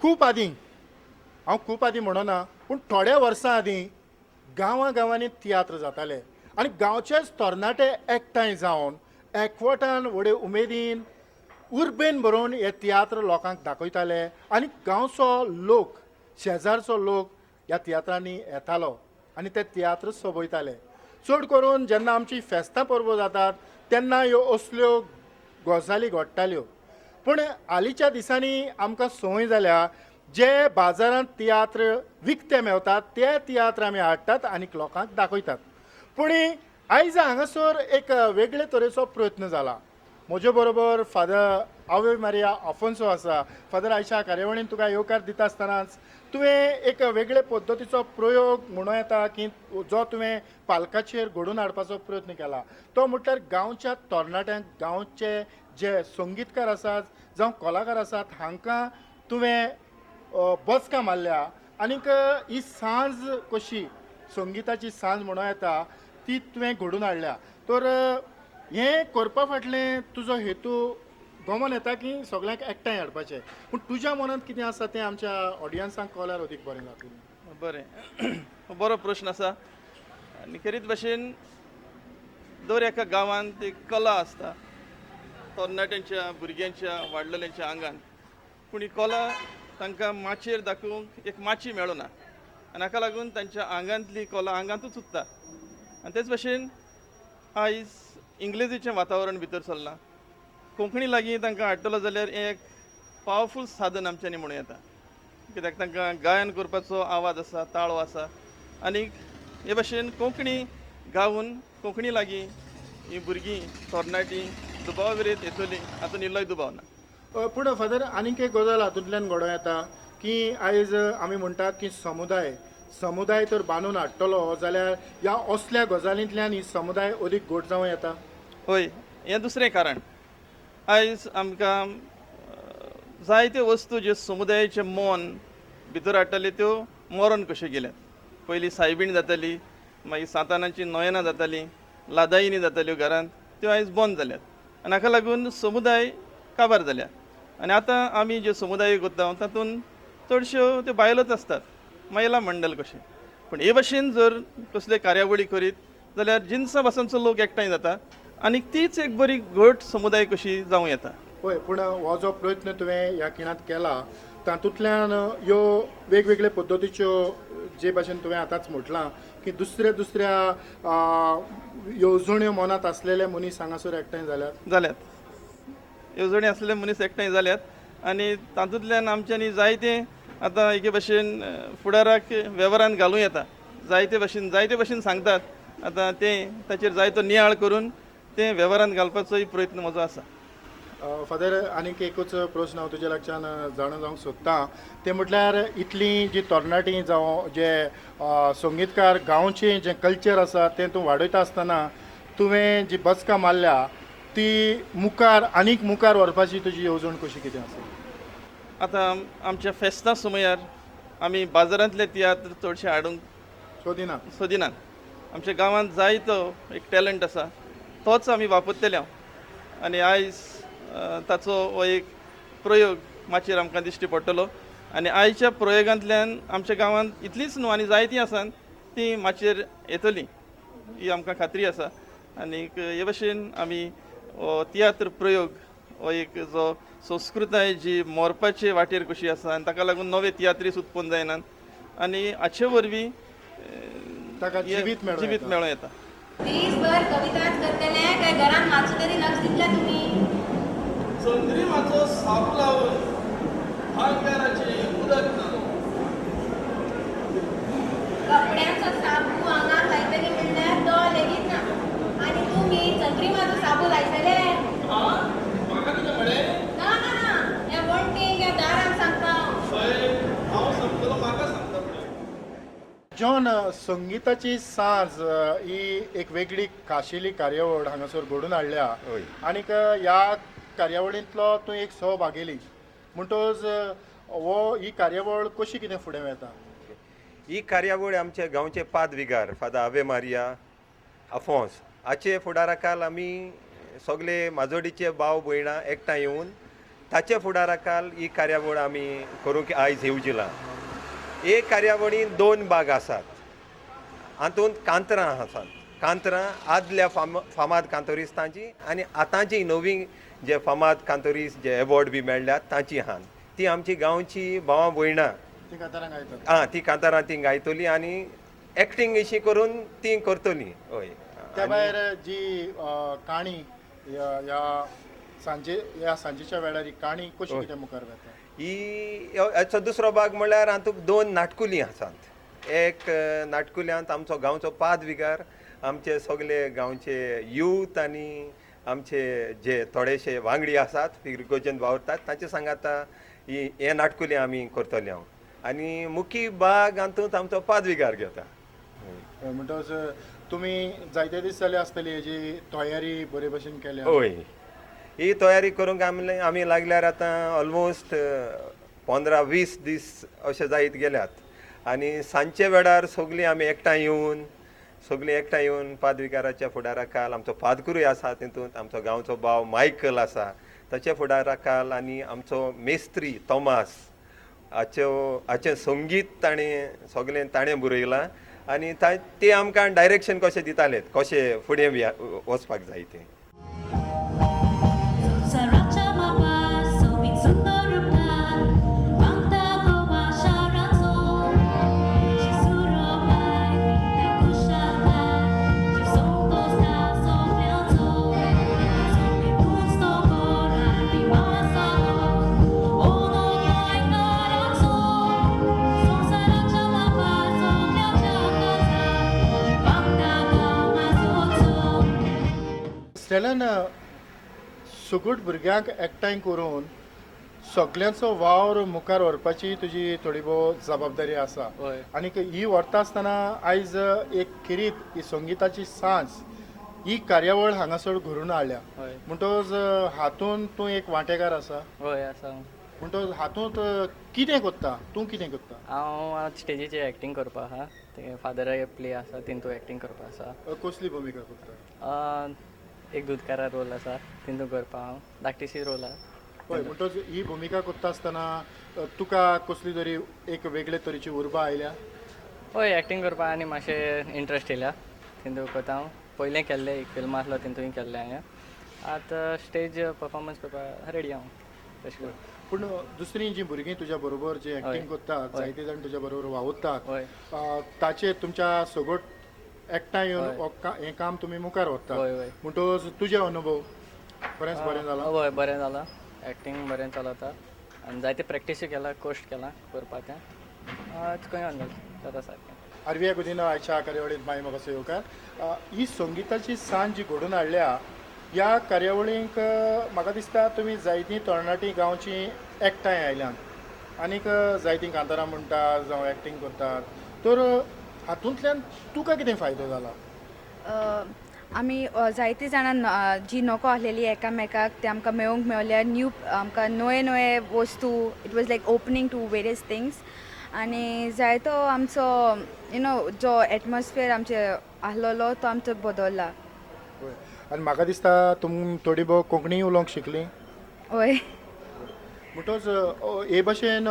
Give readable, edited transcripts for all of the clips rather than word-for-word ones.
खूप आदीं हांव खूप आदीं म्हणना पूण थोड्या वर्सां आदीं गांवांनी तियात्र जाताले आनी गांवचेच तरणाटे एकठांय जावन एकवटान व्हडे उमेदीन उर्बेन भरून हे तियात्र लोकांक दाखयताले आनी गांवचो लोक शेजारचो लोक ह्या तियात्रांनी येतालो आनी ते तियात्र सोबयताले. चड करून जेन्ना आमची फेस्तां परबो जातात तेन्ना ह्यो असल्यो गजाली घडटाल्यो. पूण हालींच्या दिसांनी आमकां संवय जाल्या जे बाजारांत तियात्र विकते मेळटात ते तियात्र आमी हाडटात आनी लोकांक दाखयतात. पूण आयज हांगासर एक वेगळे तरेचो प्रयत्न जाला. म्हजे बरोबर फादर आवे मारिया आफोन्सो आसा. फादर आयच्या कार्यावळीन तुका येवकार दिता आसतनाच तुवें एक वेगळे पद्दतीचो प्रयोग म्हणूं येता की जो तुवें पालकाचेर घडोवन हाडपाचो प्रयत्न केला तो म्हटल्यार गांवच्या तरणाट्यांक गांवचे जे संगीतकार आसात जावं कलाकार आसात हांकां तुवें बसका मारल्या आनीक ही सांज कशी संगिताची सांज म्हणूं येता ती तुवें घडोवन हाडल्या. तर हें करपा फाटलें तुजो हेतू गमन येता की सगळ्यांक एकठांय हाडपाचें. पूण तुज्या मनांत कितें आसा तें आमच्या ऑडियन्सांक कळल्यार अदीक बरें जातलें. बरें बरो प्रश्न आसा आनी खरीत भाशेन दर एका गांवांत एक कला आसता तरणाट्यांच्या भुरग्यांच्या वाडलेल्यांच्या आंगान. पूण ही कला तांकां माचयेर दाखोवंक एक माची मेळना आनी हाका लागून तांच्या आंगांतली कला आंगांतूच उरता. आनी तेच भाशेन आयज इंग्लिशीचें वातावरण भितर सरलां. कोंकणी लागीं तांकां हाडटलो जाल्यार एक पावरफूल साधन आमच्यांनी म्हणूं येता. कित्याक तांकां गायन करपाचो आवाज आसा, ताळो आसा आनीक हे भाशेन कोंकणी गावून कोंकणी लागीं ही भुरगीं तरणाटीं दुबाव वेरेंत येतलीं हातून इल्लोय दुबाव ना. पूण फादर आनीक एक गजाल हातूंतल्यान घडोवन येता की आयज आमी म्हणटात की समुदाय तर बांदून हाडटलो जाल्यार ह्या असल्या गजालींतल्यान ही समुदाय अदीक घट जावं येता. हय, हें दुसरें कारण. आयज आमकां जायत्यो वस्तू ज्यो समुदायाचें मन भितर हाडटाल्यो त्यो मरण कश्यो गेल्यात. पयलीं सायबीण जाताली, मागीर सातानाची नयनां जातालीं, लादायिनी जाताल्यो घरांत, त्यो आयज बंद जाल्यात आनी हाका लागून समुदाय काबार जाल्या. आनी आतां आमी ज्यो समुदाय करता तातूंत चडश्यो त्यो बायलोच आसतात, महिला मंडल कशें. पूण हे भाशेन जर कसले कार्यावळी करीत जाल्यार जिन्सा भासांचो लोक एकठांय जाता आनी तीच एक बरी घट समुदाय कशी जावं येता. पळय पूण हो जो प्रयत्न तुवें ह्या खिणांत केला तातूंतल्यान ह्यो वेगवेगळे पद्दतीच्यो जे भाशेन तुवें आतांच म्हटलां की दुसऱ्या येवजण्यो मनांत आसलेले मनीस हांगासर एकठांय जाल्यात येवजणी आसलेले मनीस एकठांय जाल्यात आनी तातूंतल्यान आमच्यांनी जायते आतां एके भाशेन फुडाराक वेव्हारांत घालूं येता. जायते भाशेन सांगतात. आतां तें ताचेर जायतो नियाळ करून तें वेव्हारांत घालपाचोय प्रयत्न म्हजो आसा. फादर आनीक एकूच प्रश्न हांव तुज्या लागच्यान जाणून जावंक सोदतां तें म्हटल्यार इतलीं जीं तरणाटीं जावं जे संगीतकार गांवचें जें कल्चर आसा तें तूं वाडयता आसतना तुवें जी बसका मारल्या ती आनीक मुखार व्हरपाची तुजी येवजण कशी कितें आसा. आतां आमच्या फेस्तां समयार आमी बाजारांतले तियात्र चडशे हाडूंक सोदिनात. आमच्या गांवांत जायतो एक टॅलंट आसा तोच आमी वापरतले आनी आयज ताचो हो एक प्रयोग माचयेर आमकां दिश्टी पडटलो आनी आयच्या प्रयोगांतल्यान आमच्या गांवांत इतलींच न्हू आनी जायतीं आसात तीं माचयेर येतलीं ही आमकां खात्री आसा. आनीक हे भाशेन आमी हो तियात्र प्रयोग हो एक जो संस्कृताय जी मोरपाचे वाटेर कशी आसा आनी ताका लागून नवे तियात्रीस उत्पन्न जायनात आनी हाचे वरवीं ताका जिवीत मेळों येता. दिसभर कविताच करतले काय घरात मातसो तरी लक्ष दितले तुम्ही. चंद्री माचो साप लावून भांगराचे उदक घालून कपड्यांचो साबू आंगाक लायतली म्हणल्यार तो लेगीत ना आनी तुम्ही चंद्री माचो साबू लायतले. म्हाका कितें म्हळें? ना ना ना हे वणटीक ह्या दारांक सांगता हांव सांगतलो म्हाका सांगता म्हळें. जॉन संगीताची सांज ही एक वेगळी खाशेली कार्यावळ हांगासर घडोवन हाडल्या आनीक ह्या कार्यावळींतलो तूं एक सहभागिली म्हणटच ही कार्यावळ कशी कितें फुडें वता. ही कार्यावळ आमचे गांवचे पादविगार फादर आवे मारिया आफोन्स हाचे फुडाराखाल आमी सगळे माजोडीचे भाव भयणां एकठांय येवन ताचे फुडाराखाल ही कार्यावळ आमी करूंक आयज येवजिला. एक कार्यावळीन 2 भाग आसात. हातूंत कांतरां आसात. कांतरां आदल्या फामाद कांतोरिस्तांची आनी आतांची नवीन जे फामाद कांतोरिस्ट जे एवॉर्ड बी मेळ्ळ्यात तांची आहात. ती आमची गांवची भावां भयणां ती कांतारां गायतात. ती कांतारां ती गायतली आनी एक्टींग अशी करून ती करतली. हय. त्या भायर जी काणी ह्या सांजेच्या वेळार ही काणी कशी कितें मुखार वता? हाचो दुसरो भाग म्हणल्यार हातूंत 2 नाटकुलीं आसात. एक नाटकुल्यांत आमचो गांवचो पाद विगार, आमचे सगळे गांवचे यूथ आनी आमचे जे थोडेशे वांगडी आसात फिरगोजन वावरतात तांचे सांगात हे नाटकुलीं आमी करतले हांव. आनी मुख्य भाग हातूंत आमचो पाद विगार घेता. म्हणटच तुमी जायते दीस जाले आसतली हेजी तयारी बरे भशेन केल्या? हय. ही तयारी करूंक आमी लागल्यार आतां ऑलमोस्ट 15-20 दीस अशे जायत गेल्यात. आनी सांजचे वेळार सगळीं आमी एकठांय येवन पादविकाराच्या फुडाराखाल आमचो पादकुरूय आसा तितूंत, आमचो गांवचो भाव मायकल आसा ताचे फुडाराखाल आनी आमचो मेस्त्री तोमास हाचें संगीत ताणें बरयलां आनी ते आमकां डायरेक्शन कशें दिताले कशें फुडें वचपाक जाय तें. स्टेलान सुगूट भुरग्यांक एकठांय करून सगळ्यांचो वावर मुखार व्हरपाची तुजी थोडी भोव जबाबदारी आसा. आनी ही व्हरता आसतना आयज एक खेरीत ही संगीताची सांज ही कार्यावळ हांगासर घडून हाडल्या. म्हणटच हातूंत तूं एक वांटेकार आसा. हय आसा. म्हणटच हातूंत कितें करता तूं कितें करता? हांव स्टेजीचेर एक्टींग करपा आहा. ते फादर प्ले आसा तितूंत एक्टींग करपा आसा. कसली भुमिका करता? एक दुधकारा रोल आसा तितूंत करपा हांव. धाकटीशी रोल आहा. हय. म्हणटच ही भुमिका करता आसतना तुका कसली तरी एक वेगळे तरेची उर्बा आयल्या? हय एक्टींग करपा आनी मातशें इंट्रस्ट येयल्या तितूंत करता हांव. पयलें केल्लें एक फिल्म आसलो तितूंय केल्लें हांवें. आतां स्टेज परफॉर्मन्स करपा रेडी हांव तशें करून. पूण दुसरीं जीं भुरगीं तुज्या बरोबर जे एक्टींग करतात जायते जाण तुज्या बरोबर वावुरतात ताचेर तुमच्या सोबत एकठांय येवन हें काम तुमी मुखार व्हरतात. म्हणटच तुजे अनुभव खरेंच बरें जालां? हय बरें जालां. एक्टींग बरें चलता आनी जायते प्रॅक्टीसूय केला कोस्ट केला करपाचें. खंय जाता सारकें. आरव्या गुदिना आयच्या कार्यावळींत मागीर म्हाका येवकार ही संगीताची सांज जी घडून हाडल्या ह्या कार्यावळींक म्हाका दिसता तुमी जायतीं तरणाटीं गांवचीं एकठांय आयल्यात आनीक जायतीं कांतारां म्हणटात जावं एक्टींग करतात. तर हातूंतल्यान तुका कितें फायदो जाला? आमी जायते जाणां जी नोको आसलेली एकामेकाक ते आमकां मेळूंक मेवल्या. आमकां नवे वस्तू. It was like opening to various things. आनी जायतो आमचो जो एटमॉस्फियर आमचे आसलेलो तो आमचो बदलला. आनी म्हाका दिसता तुमी थोडी भोव कोंकणी उलोवंक शिकलीं? हय. म्हणटच हे भशेन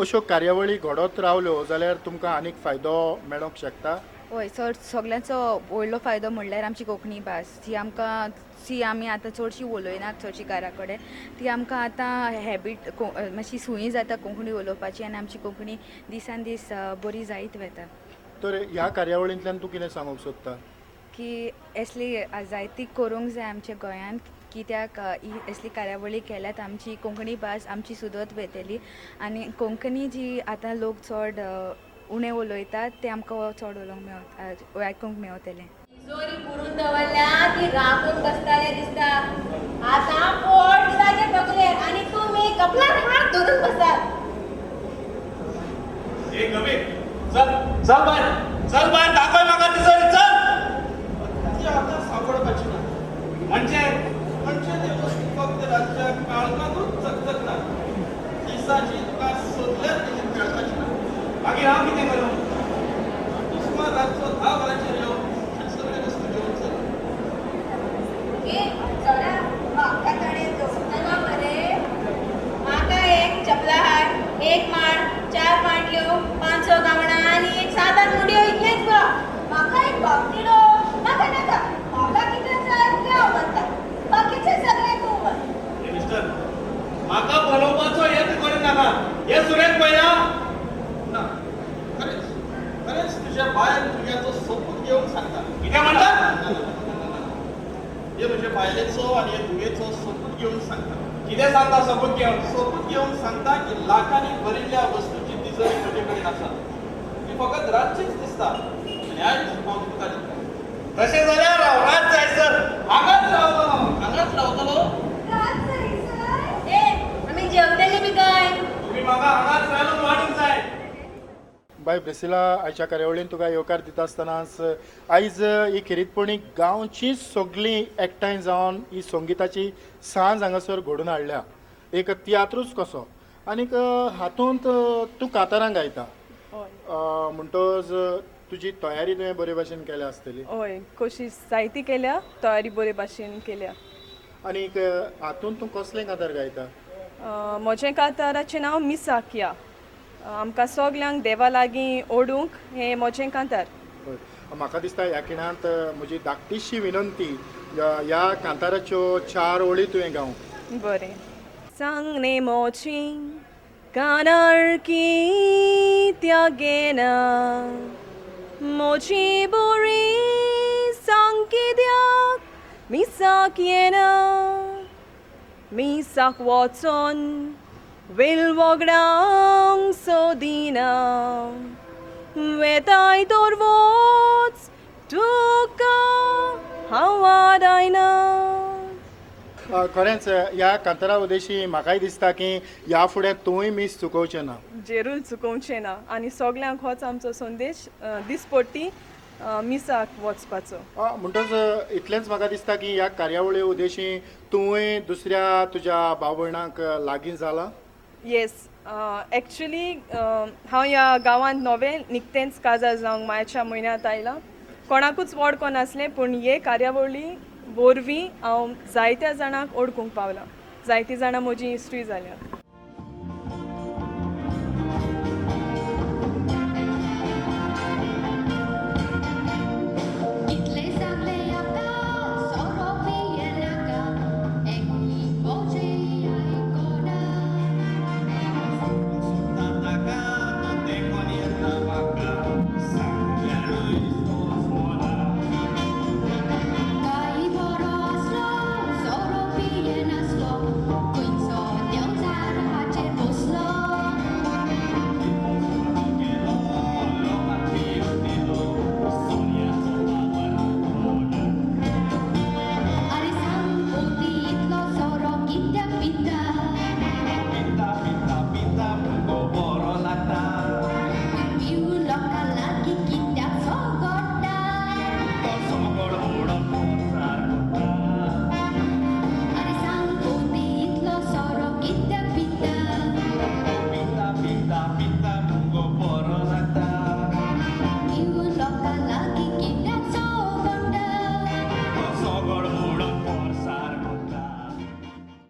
अश्यो कार्यावळी घडत रावल्यो जाल्यार तुमकां आनीक फायदो मेळोंक शकता? हय. सगळ्यांचो व्हडलो फायदो म्हणल्यार आमची कोंकणी भास जी आमी आतां चडशी उलयनात चडशी घरा कडेन ती आमकां आतां हॅबीट मातशी सुयी जाता कोंकणी उलोवपाची आनी आमची कोंकणी दिसान दीस बरी जायत वता. तर ह्या कार्यावळींतल्यान तूं कितें सांगूंक सोदता? की असली जायती करूंक जाय आमच्या गोंयांत. कित्याक असली कार्यावळी केल्यात आमची कोंकणी भास आमची सुदरत वयतली आनी कोंकणी जी आतां लोक चड उणें उलयतात ते आमकां चड उलोवंक आयकूंक मेवतलें. जोरी पुरून दवरल्या ती राखून बसताले दिसता. आतां पोट जागे बगले आनी तुमी कपलार हात धरून बसात. ए गमे चल बाहेर दाखव म्हाका तिजोरी चल. ती आतां सापडपाची ना. म्हणजे ते वस्तू फक्त रातच्या काळखांतूच चकचकता. दिसाची तुका सोदल्यार तेजी मेळपाची ना. मागीर हांव कितें करूं? दुस्मान रातचो 10 वरांचेर येवन सगळे वस्तू घेवन चल. ए चला म्हाका ताणें दवरतना मरे बायलेचो आनी हे धुवेचो सोपूत घेवन सांगता. कितें सांगता सोबत घेवन सोपूत घेवन सांगता की लाखांनी भरिल्ल्या वस्तूची तिजोरी म्हजे कडेन आसा. ती फकत रातचीच दिसता आनी आयज हांव तुमकां दिता. तशें जाल्यार हांव रात जायसर हांगाच रावतलो. हांगाच रावतलो. ए आम्ही जेवतले बी काय? तुम्ही म्हाका हांगाच रावून वाडूंक जाय. बाय ब्रिसिला, आयच्या कार्यावळीन तुका येवकार दिता आसतनाच आयज ही खेरीतपणी गांवची सगळीं एकठांय जावन ही संगिताची सांज हांगासर घडोवन हाडल्या. एक तियात्रूच कसो आनीक हातूंत तूं कांतारां गायता म्हणटोच तुजी तयारी तुवें बरे भशेन केल्या आसतली. हय कोशिश जायती केल्या, तयारी बरे भाशेन केल्या. आनीक हातूंत तूं कसलें कांतार गायता? म्हजें कांताराचें नांव मिसाकिया. आमकां सगल्यांक देवा लागीं ओडूंक हें म्हजें कांतार. हय. म्हाका दिसता ह्या खिणांत म्हजी धाकटीशी विनंती ह्या कांताराच्यो 4 ओळी तुवें गावंक. बरें. सांगणे मोची कानार की त्यागेना मोची बोरी सांग कित्याक मिसाक येना मिसाक वचोन विलवगडांक सोदिना वेताय तोर वच तुका हांव वाडायना. खरेंच ह्या कांतारा उदेशी म्हाकाय दिसता की ह्या फुडें तूंय मीस चुकोवचें ना. जेरूल चुकोवचें ना आनी सगल्यांक होच आमचो संदेश दिसपट्टी मिसाक वचपाचो. म्हणटच इतलेंच म्हाका दिसता की ह्या कार्यावळी उदेशी तुवें दुसऱ्या तुज्या भाव भयणांक लागीं जाला. येस, एक्चुली हांव ह्या गांवांत नवें निकतेंच काजार जावंक मायाच्या म्हयन्यांत आयलां. कोणाकूच वळखो नासलें पूण हे कार्यावळी वरवीं हांव जायत्या जाणांक ओळखूंक पावलां. जायतीं जाणां म्हजी हिस्ट्री जाल्या.